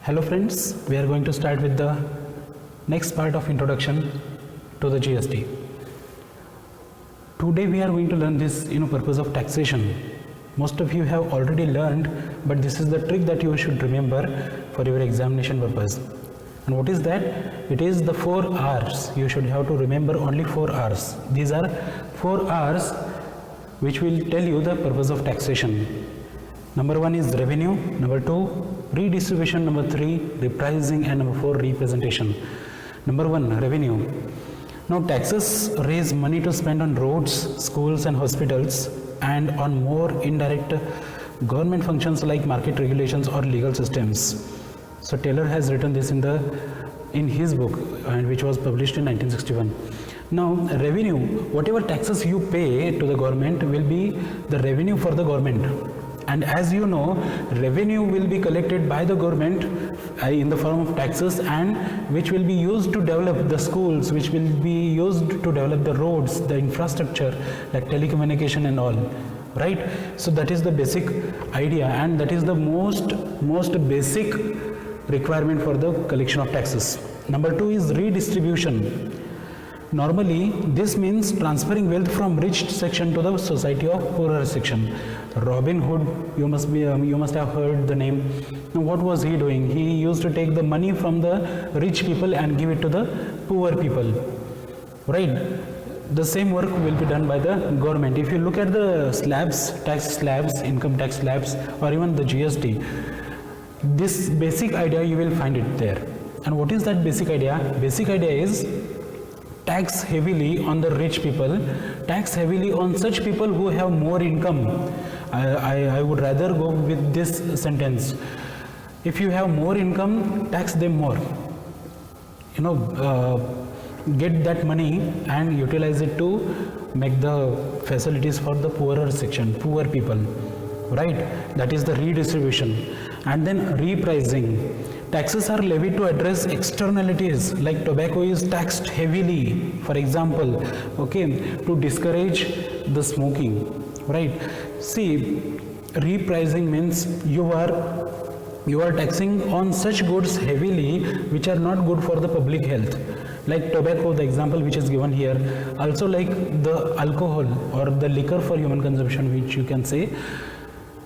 Hello friends, we are going to start with the next part of introduction to the GST. Today we are going to learn this purpose of taxation. Most of you have already learned, but this is the trick that you should remember for your examination purpose. And what is that? It is the 4 R's. You should have to remember only 4 R's. These are 4 R's which will tell you the purpose of taxation. Number 1 is revenue, number 2 redistribution, number 3 repricing, and number 4 representation. Number 1 revenue. Now taxes raise money to spend on roads, schools and hospitals and on more indirect government functions like market regulations or legal systems. So Taylor has written this in his book, and which was published in 1961. Now revenue, whatever taxes you pay to the government will be the revenue for the government. And as you know, revenue will be collected by the government in the form of taxes, and which will be used to develop the schools, which will be used to develop the roads, the infrastructure like telecommunication and all, right? So that is the basic idea, and that is the most basic requirement for the collection of taxes. Number 2 is redistribution. Normally, this means transferring wealth from rich section to the society of poorer section. Robin Hood, you must have heard the name. Now, what was he doing? He used to take the money from the rich people and give it to the poor people, right? The same work will be done by the government. If you look at the slabs, tax slabs, income tax slabs, or even the GST, this basic idea you will find it there. And what is that basic idea? Basic idea is tax heavily on the rich people, tax heavily on such people who have more income. I would rather go with this sentence. If you have more income, tax them more. Get that money and utilize it to make the facilities for the poorer section, poor people, right? That is the redistribution. And then repricing. Taxes are levied to address externalities, like tobacco is taxed heavily, for example, okay, to discourage the smoking, right? See, repricing means you are taxing on such goods heavily which are not good for the public health, like tobacco, the example which is given here. Also like the alcohol or the liquor for human consumption, which you can say,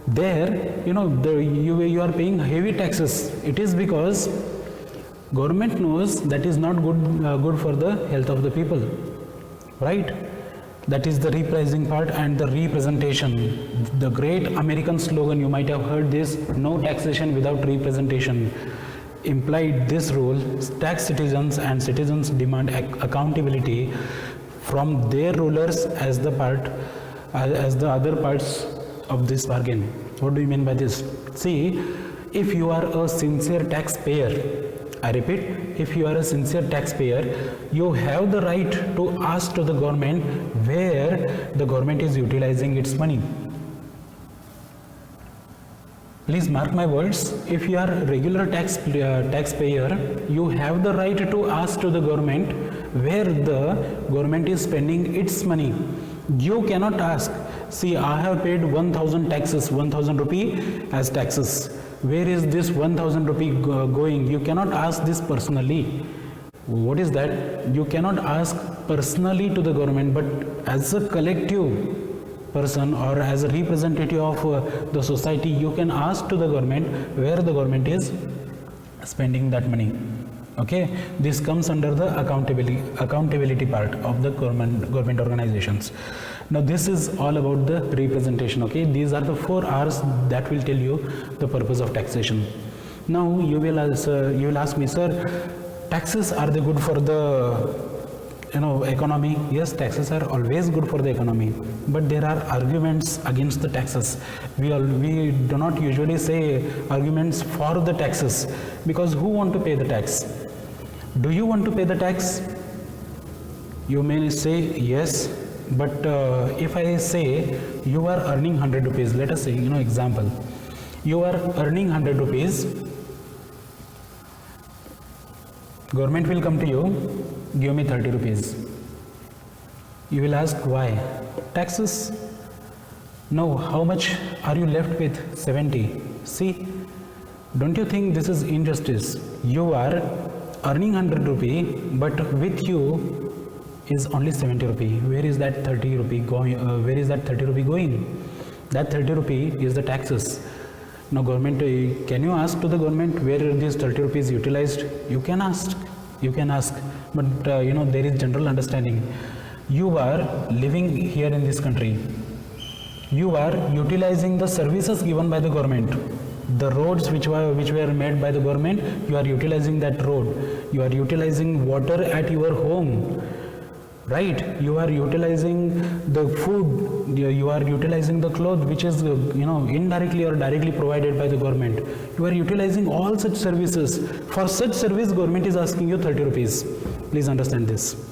there you are paying heavy taxes. It is because government knows that is not good for the health of the people, right? That is the repricing part. And the representation, the great American slogan, you might have heard this: no taxation without representation. Implied this rule, tax citizens and citizens demand accountability from their rulers as the other parts of this bargain. What do you mean by this? See, if you are a sincere taxpayer, I repeat, if you are a sincere taxpayer, you have the right to ask to the government where the government is utilizing its money. Please mark my words. If you are a regular taxpayer, you have the right to ask to the government where the government is spending its money. You cannot ask, see, I have paid 1000 taxes, 1000 rupee as taxes. Where is this 1000 rupee going? You cannot ask this personally. What is that? You cannot ask personally to the government, but as a collective person or as a representative of the society, you can ask to the government where the government is spending that money. Okay, this comes under the accountability part of the government organizations. Now this is all about the representation. Okay, these are the 4 R's that will tell you the purpose of taxation. Now you will ask me, sir, taxes, are they good for the economy? Yes, taxes are always good for the economy, but there are arguments against the taxes. We do not usually say arguments for the taxes, because who want to pay the tax? Do you want to pay the tax? You may say yes, but if I say you are earning 100 rupees, let us say, example, you are earning 100 rupees, government will come to you, give me 30 rupees. You will ask why? Taxes. No, how much are you left with? 70. See, Don't you think this is injustice? You are earning 100 rupee, but with you is only 70 rupee. Where is that 30 rupee going? Where is that 30 rupee going? That 30 rupee is the taxes. Now government, can you ask to the government where these 30 rupees utilized? You can ask, but there is general understanding. You are living here in this country. You are utilizing the services given by the government. The roads which were made by the government, you are utilizing that road. You are utilizing water at your home, right? You are utilizing the food. You are utilizing the clothes which is indirectly or directly provided by the government. You are utilizing all such services. For such service, government is asking you 30 rupees. Please understand this.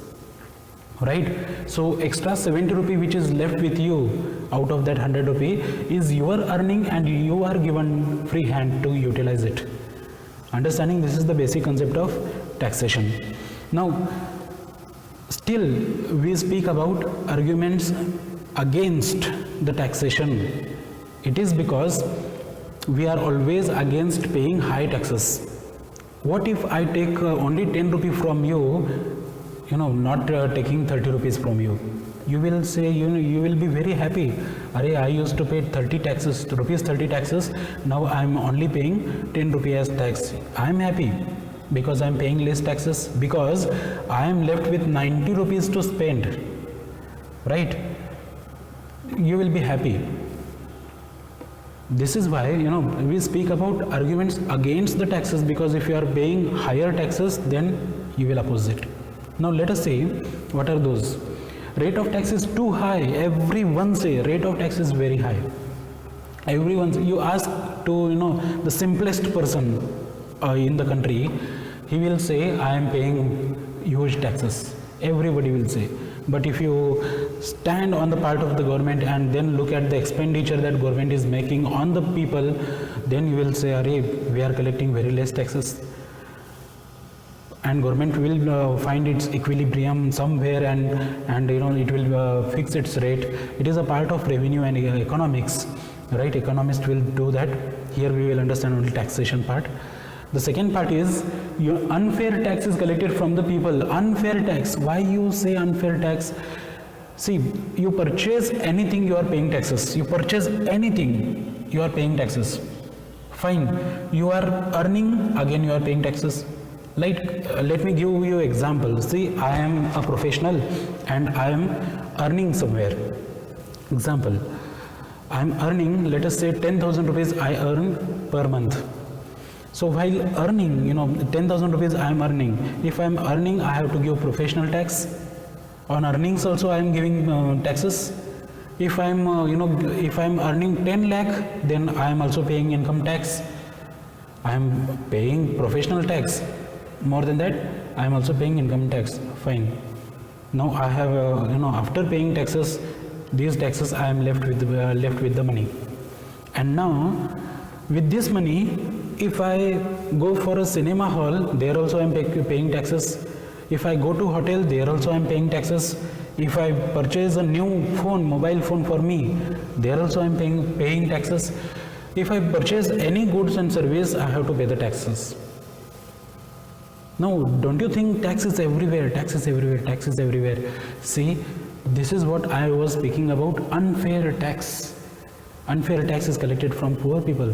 Right? So extra 70 rupee which is left with you out of that 100 rupee is your earning, and you are given free hand to utilize it. Understanding this is the basic concept of taxation. Now still we speak about arguments against the taxation. It is because we are always against paying high taxes. What if I take only 10 rupee from you, not taking 30 rupees from you? You will say, you will be very happy. Arey, I used to pay 30 taxes, now I am only paying 10 rupees as tax. I am happy because I am paying less taxes, because I am left with 90 rupees to spend. Right? You will be happy. This is why, we speak about arguments against the taxes, because if you are paying higher taxes, then you will oppose it. Now let us see what are those. Rate of tax is too high. Everyone say rate of tax is very high. Everyone, you ask to the simplest person in the country, he will say I am paying huge taxes. Everybody will say. But if you stand on the part of the government and then look at the expenditure that government is making on the people, then you will say, Arey, we are collecting very less taxes. And government will find its equilibrium somewhere, and it will fix its rate. It is a part of revenue and economics, right? Economists will do that. Here we will understand only taxation part. The second part is your unfair tax is collected from the people. Unfair tax. Why you say unfair tax? See, you purchase anything, you are paying taxes. You purchase anything, you are paying taxes. Fine. You are earning, again you are paying taxes. Like, let me give you example. See, I am a professional and I am earning somewhere. Example, I am earning, let us say 10,000 rupees I earn per month. So while earning, 10,000 rupees I am earning. If I am earning, I have to give professional tax. On earnings also I am giving taxes. If I am, if I am earning 10 lakh, then I am also paying income tax. I am paying professional tax. More than that, I am also paying income tax. Fine. Now I have, after paying taxes, these taxes I am left with the money. And now, with this money, if I go for a cinema hall, there also I am paying taxes. If I go to hotel, there also I am paying taxes. If I purchase a new phone, mobile phone for me, there also I am paying taxes. If I purchase any goods and service, I have to pay the taxes. Now, don't you think tax is everywhere? Tax is everywhere. Tax is everywhere. See, this is what I was speaking about, unfair tax. Unfair tax is collected from poor people.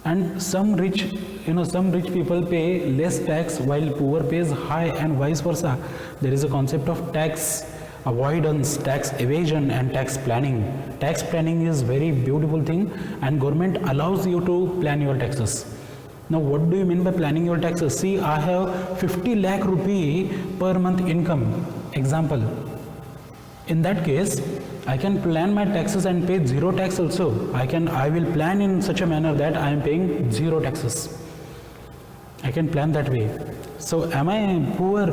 And some rich people pay less tax while poor pays high, and vice versa. There is a concept of tax avoidance, tax evasion, and tax planning. Tax planning is very beautiful thing, and government allows you to plan your taxes. Now, what do you mean by planning your taxes? See, I have 50 lakh rupee per month income. Example. In that case, I can plan my taxes and pay zero tax also. I will plan in such a manner that I am paying zero taxes. I can plan that way. So, am I poor?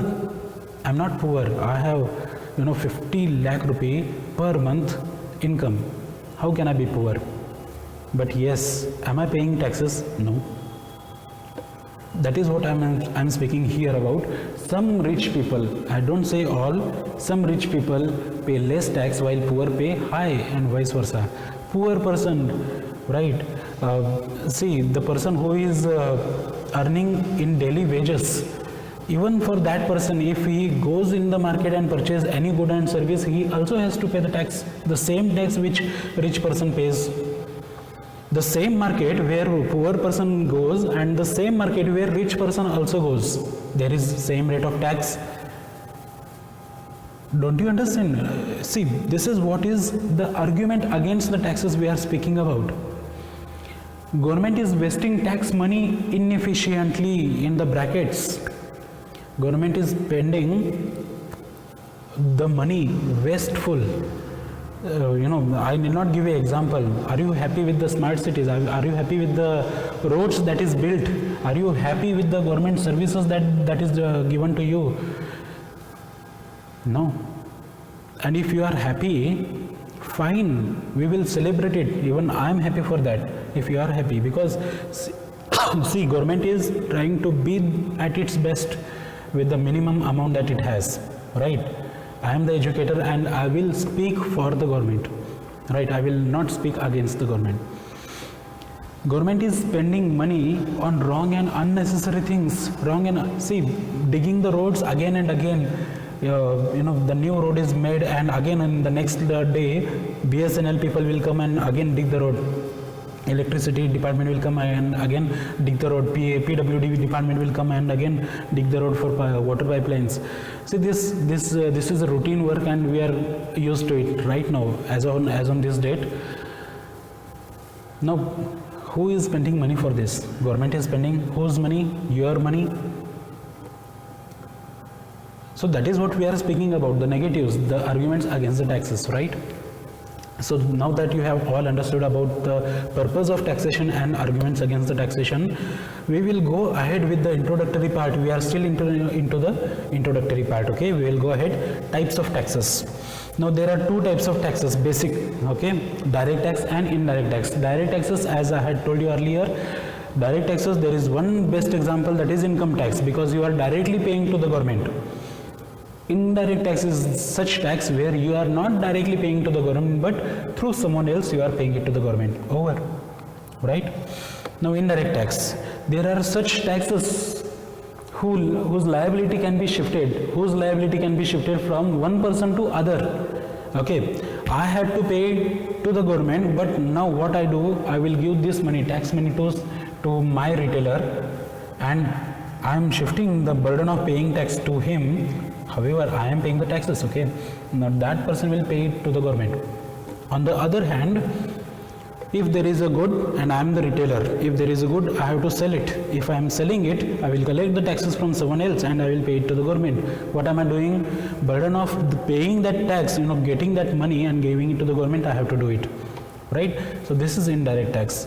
I am not poor. I have 50 lakh rupee per month income. How can I be poor? But yes, am I paying taxes? No. That is what I'm speaking here about. Some rich people, I don't say all, some rich people pay less tax while poor pay high, and vice versa. Poor person right? See, the person who is earning in daily wages, even for that person, if he goes in the market and purchase any good and service, he also has to pay the tax, the same tax which rich person pays. The same market where poor person goes and the same market where rich person also goes, there is same rate of tax. Don't you understand? See, this is what is the argument against the taxes we are speaking about. Government is wasting tax money inefficiently, in the brackets. Government is spending the money wasteful. I need not give an example. Are you happy with the smart cities? Are you happy with the roads that is built? Are you happy with the government services that is given to you? No. And if you are happy, fine, we will celebrate it. Even I am happy for that, if you are happy, because see, government is trying to be at its best with the minimum amount that it has, right? I am the educator and I will speak for the government, right? I will not speak against the government. Government is spending money on wrong and unnecessary things, see, digging the roads again and again. The new road is made and again in the next day BSNL people will come and again dig the road. Electricity department will come and again dig the road. PWD department will come and again dig the road for water pipelines. See, this is a routine work and we are used to it right now as on this date. Now, who is spending money for this? Government is spending whose money? Your money. So that is what we are speaking about, the negatives, the arguments against the taxes, right? So now that you have all understood about the purpose of taxation and arguments against the taxation, we will go ahead with the introductory part. We are still into the introductory part, okay? We will go ahead. Types of taxes. Now there are two types of taxes, basic, okay? Direct tax and indirect tax. Direct taxes, as I had told you earlier, direct taxes, there is one best example, that is income tax, because you are directly paying to the government. Indirect tax is such tax where you are not directly paying to the government, but through someone else you are paying it to the government. Over, right? Now indirect tax, there are such taxes whose liability can be shifted, from one person to other. Okay, I had to pay to the government, but now what I do, I will give this money, tax money to my retailer, and I am shifting the burden of paying tax to him. However, I am paying the taxes, okay? Now that person will pay it to the government. On the other hand, if there is a good and I am the retailer, if there is a good, I have to sell it. If I am selling it, I will collect the taxes from someone else and I will pay it to the government. What am I doing? Burden of paying that tax, getting that money and giving it to the government, I have to do it, right? So this is indirect tax.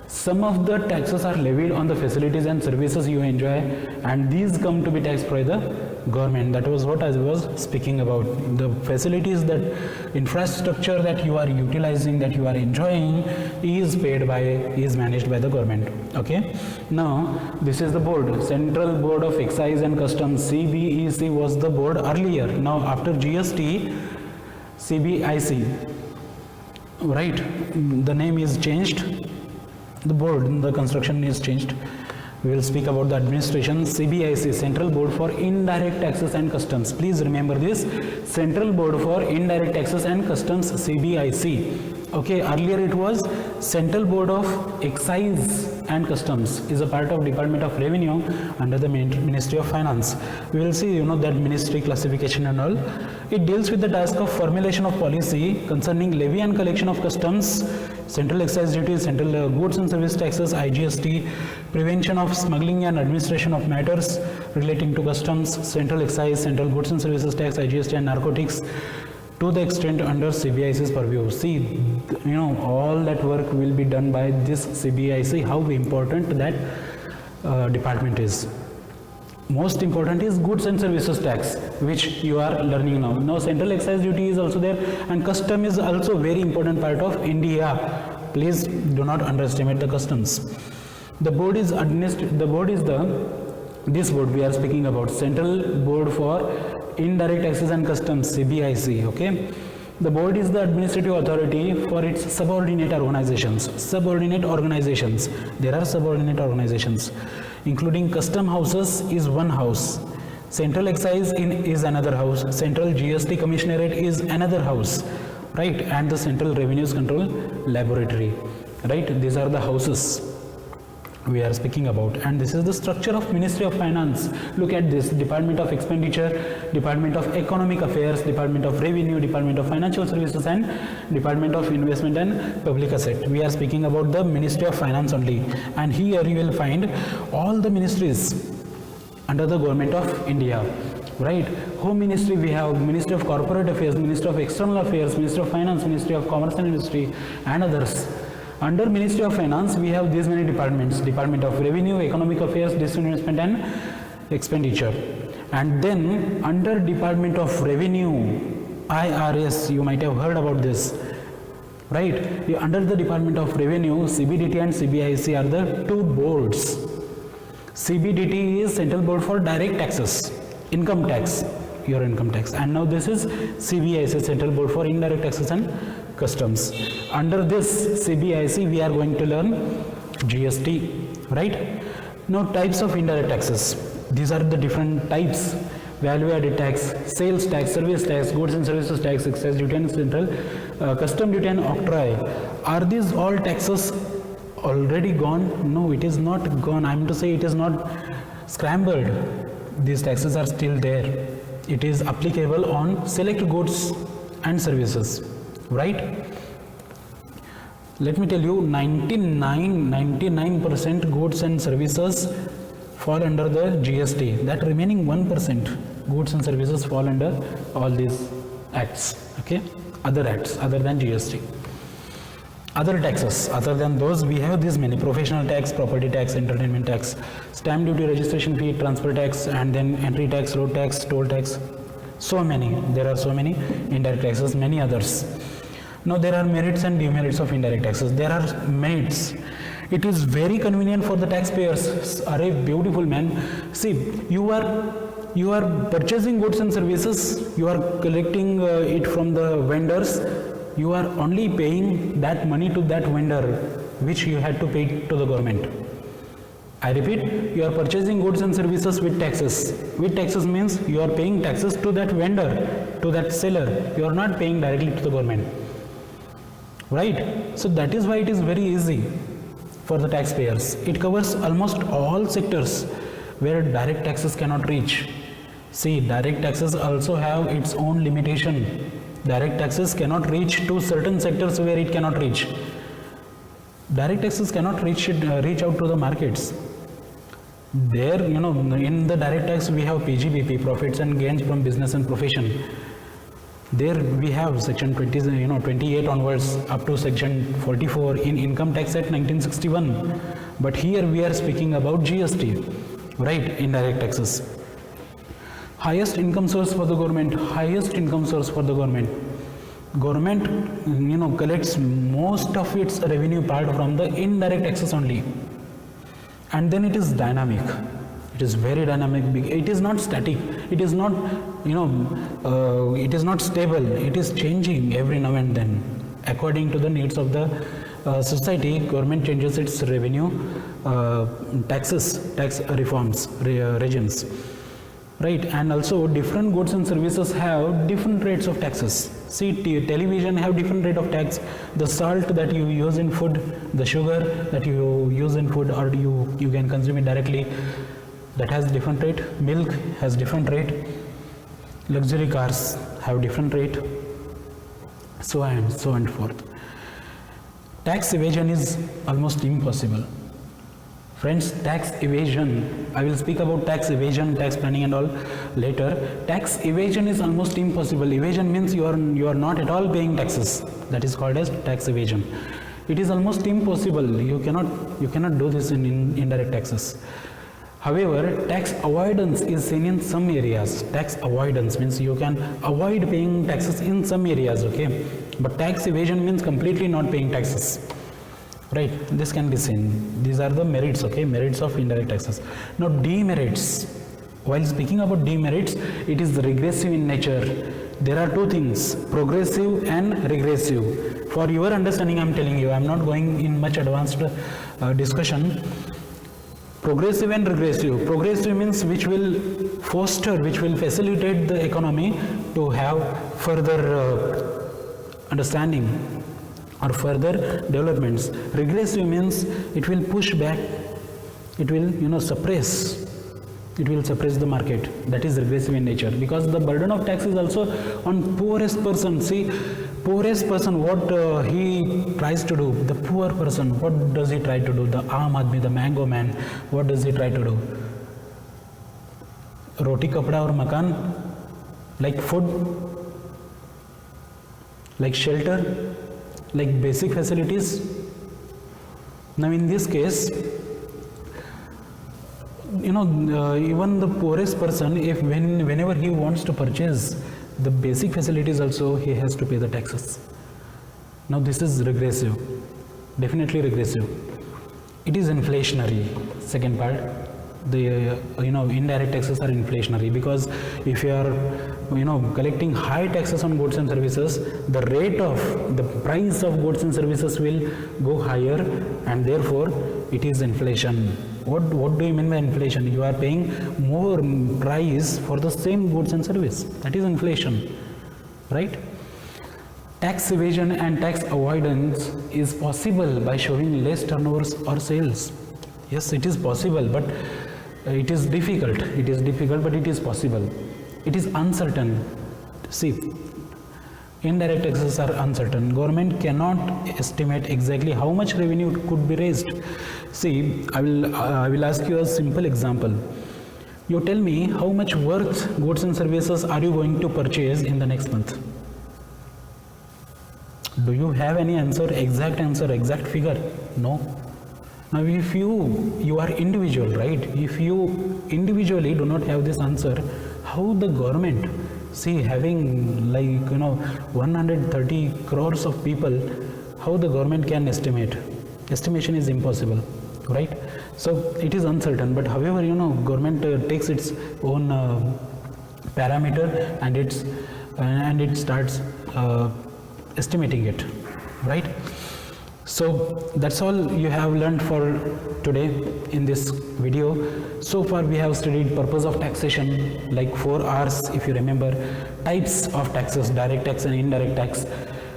Some of the taxes are levied on the facilities and services you enjoy, and these come to be taxed by the government. That was what I was speaking about. The facilities, that infrastructure that you are utilizing, that you are enjoying, is managed by the government. Okay. Now this is the board, Central Board of Excise and Customs. CBEC was the board earlier. Now after GST, CBIC. Right. The name is changed. The board, the construction is changed. We will speak about the administration. CBIC, Central Board for Indirect Taxes and Customs. Please remember this, Central Board for Indirect Taxes and Customs, CBIC. Okay, earlier it was Central Board of Excise and Customs, is a part of Department of Revenue under the Ministry of Finance. We will see, that ministry classification and all. It deals with the task of formulation of policy concerning levy and collection of customs, central excise duties, central goods and service taxes, IGST, prevention of smuggling and administration of matters relating to customs, central excise, central goods and services tax, IGST, and narcotics, to the extent under CBIC's purview. See, all that work will be done by this CBIC. How important that department is. Most important is goods and services tax, which you are learning now. Now central excise duty is also there, and custom is also very important part of India. Please do not underestimate the customs. The board is this board we are speaking about, Central Board for Indirect Taxes and Customs, CBIC. Okay. The board is the administrative authority for its subordinate organizations. Subordinate organizations. There are subordinate organizations, including custom houses is one house. Central excise is another house. Central GST commissionerate is another house, right? And the Central Revenues Control Laboratory, right? These are the houses we are speaking about, and this is the structure of Ministry of Finance. Look at this: Department of Expenditure, Department of Economic Affairs, Department of Revenue, Department of Financial Services, and Department of Investment and Public Asset. We are speaking about the Ministry of Finance only, and here you will find all the ministries under the Government of India, right? Home Ministry we have Ministry of Corporate Affairs, Ministry of External Affairs, Ministry of Finance, Ministry of Commerce and Industry, and others. Under Ministry of Finance, we have these many departments: Department of Revenue, Economic Affairs, Disinvestment and Expenditure. And then under Department of Revenue, IRS, you might have heard about this, right? Under the Department of Revenue, CBDT and CBIC are the two boards. CBDT is Central Board for Direct Taxes, income tax, your income tax. And now this is CBIC, Central Board for Indirect Taxes and Customs. Under this CBIC, we are going to learn GST, right? Now, types of indirect taxes. These are the different types: value added tax, sales tax, service tax, goods and services tax, excise duty and central custom duty and octroi. Are these all taxes already gone? No, it is not gone. I am to say it is not scrambled. These taxes are still there. It is applicable on select goods and services, right? Let me tell you, 99% goods and services fall under the GST. That remaining 1% goods and services fall under all these acts, okay? Other acts other than GST. Other taxes, other than those, we have these many: professional tax, property tax, entertainment tax, stamp duty, registration fee, transfer tax, and then entry tax, road tax, toll tax. So many, there are so many indirect taxes, many others. Now there are merits and demerits of indirect taxes. There are merits. It is very convenient for the taxpayers. Array, beautiful man. See, you are purchasing goods and services, you are collecting it from the vendors. You are only paying that money to that vendor, which you had to pay to the government. I repeat, you are purchasing goods and services with taxes. With taxes means you are paying taxes to that vendor, to that seller. You are not paying directly to the government, right? So that is why it is very easy for the taxpayers. It covers almost all sectors where direct taxes cannot reach. See, direct taxes also have its own limitation. Direct taxes cannot reach to certain sectors where it cannot reach. Direct taxes cannot reach out to the markets. There, in the direct tax we have PGBP, profits and gains from business and profession. There we have section 28 onwards up to section 44 in Income Tax Act 1961. But here we are speaking about GST, right? Indirect taxes. Highest income source for the government. Highest income source for the government. Government, collects most of its revenue part from the indirect taxes only. And then it is dynamic. It is very dynamic. It is not static. It is not, it is not stable. It is changing every now and then. According to the needs of the society, government changes its revenue, tax reforms, regimes. Right, and also different goods and services have different rates of taxes. See, television have different rate of tax. The salt that you use in food, the sugar that you use in food, or you can consume it directly, that has different rate. Milk has different rate. Luxury cars have different rate. So on and so forth. Tax evasion is almost impossible. Friends, tax evasion, I will speak about tax evasion, tax planning and all later. Tax evasion is almost impossible. Evasion means you are not at all paying taxes. That is called as tax evasion. It is almost impossible. You cannot do this in indirect taxes. However, tax avoidance is seen in some areas. Tax avoidance means you can avoid paying taxes in some areas, okay? But tax evasion means completely not paying taxes. Right, this can be seen. These are the merits, okay, merits of indirect taxes. Now, demerits. While speaking about demerits, it is regressive in nature. there are two things, progressive and regressive. For your understanding, I am telling you, I am not going in much advanced discussion. Progressive and regressive. Progressive means which will foster, which will facilitate the economy to have further understanding or further developments. Regressive means it will push back, it will suppress. It will suppress the market. That is regressive in nature, because the burden of tax is also on poorest person. See, poorest person, what he tries to do, the poor person, what does he try to do? The Aam Aadmi, the mango man, what does he try to do? Roti, kapda or makan, like food, like shelter, like basic facilities. Now in this case, even the poorest person, if whenever he wants to purchase the basic facilities also, he has to pay the taxes. Now this is regressive, definitely regressive. It is inflationary. Second part, the indirect taxes are inflationary, because if you are collecting high taxes on goods and services, the rate of the price of goods and services will go higher, and therefore it is inflation. What do you mean by inflation? You are paying more price for the same goods and service. That is inflation, right? Tax evasion and tax avoidance is possible by showing less turnovers or sales. Yes, it is possible, but it is difficult. It is difficult, but it is possible. It is uncertain. See, indirect taxes are uncertain. Government cannot estimate exactly how much revenue could be raised. See, I will ask you a simple example. You tell me how much worth goods and services are you going to purchase in the next month? Do you have any answer, exact figure? No. Now if you are individual, right? If you individually do not have this answer, how the government, see, having 130 crores of people, how the government can estimate? Estimation is impossible, right? So it is uncertain, but however, government takes its own parameter and it starts estimating it, right? So that's all you have learned for today in this video. So far we have studied purpose of taxation, like 4 R's if you remember, types of taxes, direct tax and indirect tax,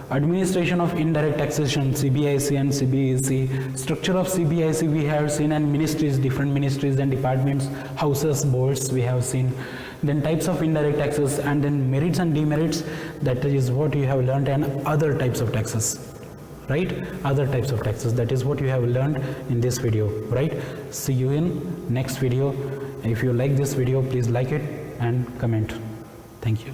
administration of indirect taxation, CBIC and CBEC, structure of CBIC we have seen, and ministries, different ministries and departments, houses, boards we have seen. Then types of indirect taxes, and then merits and demerits, that is what you have learned, and other types of taxes. Right? Other types of taxes, that is what you have learned in this video, right? See you in next video. If you like this video, please like it and comment. Thank you.